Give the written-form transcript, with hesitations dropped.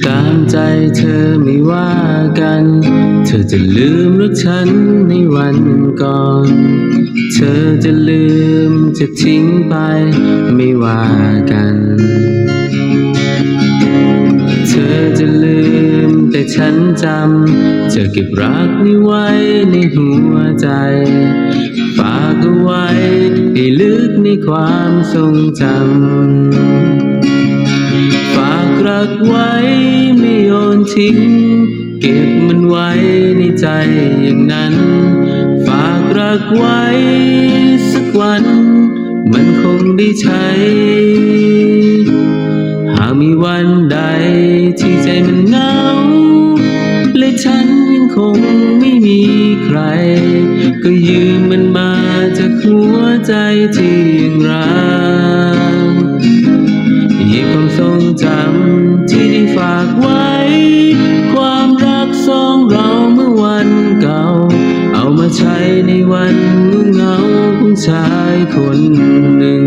ตามใจเธอไม่ว่ากันเธอจะลืมรักฉันในวันก่อนเธอจะลืมจะทิ้งไปไม่ว่ากันเธอจะลืมแต่ฉันจำจะเก็บรักนี้ไว้ในหัวใจฝากเอาไว้ให้ลึกในความทรงจำฝากรักไว้ไม่โยนทิ้งเก็บมันไว้ในใจอย่างนั้นฝากรักไว้สักวันมันคงได้ใช้หากมีวันใดที่ใจมันเหงาและฉันยังคงไม่มีใครก็ยืมมันมาจากหัวใจที่ยังรักหยิบความทรงจำที่ได้ฝากไว้ความรักสองเราเมื่อวันเก่าเอามาใช้ในวันเหงาของชายคนหนึ่ง